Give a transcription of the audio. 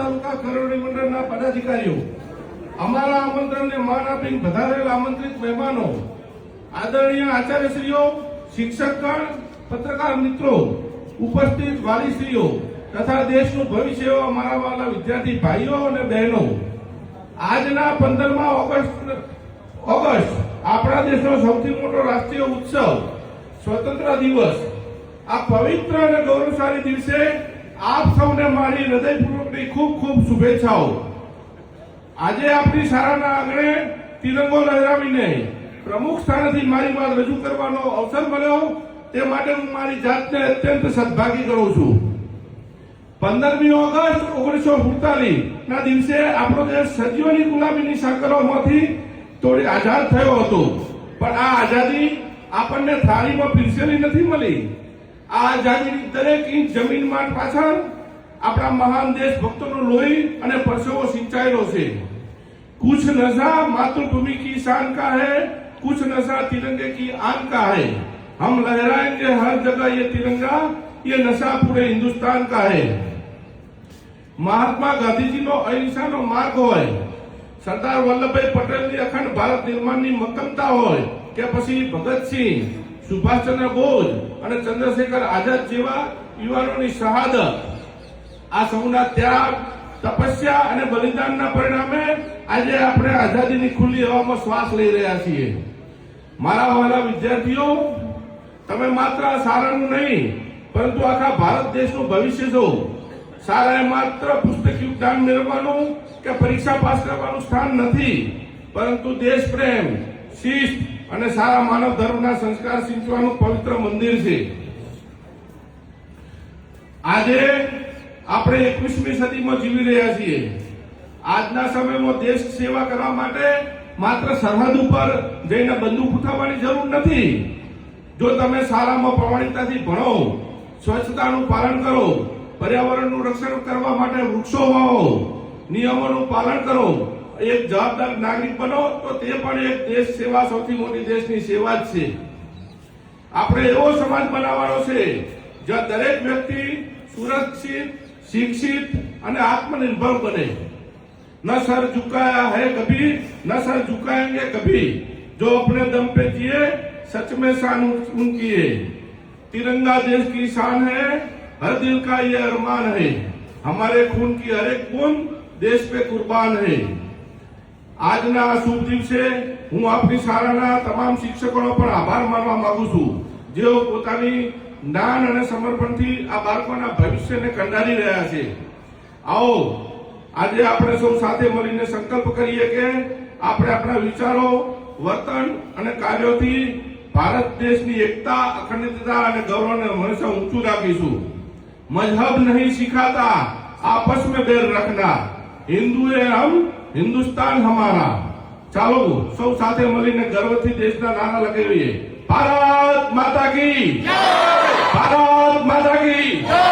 તાલુકા કરોડી મંડળના પદાધિકારીઓ, અમારા આમંત્રણને માન આપીને પધારેલ આમંત્રિત મહેમાનો, આદરણીય આચાર્યશ્રીઓ, શિક્ષકગણ, પત્રકાર મિત્રો, ઉપસ્થિત વાલીશ્રીઓ તથા દેશનું ભવિષ્ય એવા અમારા વાલા વિદ્યાર્થી ભાઈઓ અને બહેનો, આજના 15મા ઓગસ્ટ આપણા દેશનો સૌથી મોટો રાષ્ટ્રીય ઉત્સવ સ્વતંત્ર દિવસ, આ પવિત્ર અને ગૌરવશાળી દિવસે આપ સૌને મારી હૃદયપૂર્વકની ખૂબ ખૂબ શુભેચ્છાઓ। આજે આપણી શાળાના આંગણે તિરંગો લહેરાવીને પ્રમુખ સ્થાનેથી મારી વાત રજૂ કરવાનો અવસર મળ્યો તે માટે હું મારી જાતને અત્યંત સદભાગી કરું છું। 15મી ઓગસ્ટ 1947 ના દિવસે આપણો દેશ સદીઓની ગુલામીની સાંકળોમાંથી તોડી આઝાદ થયો હતો, પણ આ આઝાદી આપણને થાળીમાં પીરસેલી નથી મળી। આ આઝાદીની દરેક ઇંચ જમીન માટ પાછળ આપણા મહાન દેશ ભક્તોનું લોહી અને પરસેવો સિંચાયેલો છે। कुछ नशा मातृभूमि की शान का है, कुछ नशा तिरंगे की आन का है। हम लहराएंगे हर जगह ये तिरंगा, ये नशा पूरे हिंदुस्तान का है। મહાત્મા ગાંધીજીનો અહિંસાનો માર્ગ હોય, સરદાર વલ્લભભાઈ પટેલની અખંડ ભારત નિર્માણની મક્કમતા હોય કે પછી ભગતસિંહ, સુભાષચંદ્ર બોઝ અને ચંદ્રશેખર આઝાદ જેવા યુવાનોની શહાદત, આ સૌના ત્યાગ, તપસ્યા અને બલિદાનના પરિણામે આજે આપણે આઝાદીની ખુલ્લી હવામાં શ્વાસ લઈ રહ્યા છીએ। મારા વહાલા વિદ્યાર્થીઓ, તમે માત્ર આ શાળાનું નહીં પરંતુ આખા ભારત દેશનું ભવિષ્ય છો। શાળાએ માત્ર પુસ્તકીય જ્ઞાન મેળવવાનું કે પરીક્ષા પાસ કરવાનું સ્થાન નથી, પરંતુ દેશ પ્રેમ, શિસ્ત અને સારા માનવ ધર્મના સંસ્કાર સિંચવાનું પવિત્ર મંદિર છે। આજે આપણે 21મી સદીમાં જીવી રહ્યા છીએ। આજના સમયમાં દેશ સેવા કરવા માટે માત્ર સરહદ ઉપર જઈને બંદૂક ઉઠાવવાની જરૂર નથી। જો તમે શાળામાં પ્રમાણિકતાથી ભણો, સ્વચ્છતાનું પાલન કરો, પર્યાવરણનું રક્ષણ કરવા માટે વૃક્ષો વાવો, નિયમોનું પાલન કરો, એક જવાબદાર નાગરિક બનો, તો તે પણ એક દેશ સેવા, સૌથી મોટી દેશની સેવા જ છે। આપણે એવો સમાજ બનાવવાનો છે જ્યાં દરેક વ્યક્તિ સુરક્ષિત, शिक्षित અને आत्मनिर्भर बने। न सर झुकाया है कभी, न सर झुकाएंगे कभी, जो अपने दम पे जिए सच में शान उनकी है। तिरंगा देश की शान है, हर दिल का ये अरमान है, हमारे खून की हर एक बूंद देश पे कुर्बान है। આજના શુભ દિવસે હું આપની શાળાના તમામ શિક્ષકોનો પણ આભાર માનવા માંગુ છું, જેઓ પોતાની જ્ઞાન અને સમર્પણથી આ બાળકોના ભવિષ્યને કંડારી રહ્યા છે। આવો આજે આપણે સૌ સાથે મળીને સંકલ્પ કરીએ કે આપણે આપણા વિચારો, વર્તન અને કાર્યોથી ભારત દેશની એકતા, અખંડિતતા અને ગૌરવને હંમેશા ઊંચું રાખીશું। મજહબ નહીં સિખાતા, આપસ में बैर रखना, हिंदू है हम, हिंदुस्तान हमारा। ચાલો સૌ સાથે મળીને ગર્વથી દેશના નારા લગાવીએ। ભારત માતા કી જય, ભારત માતા કી જય।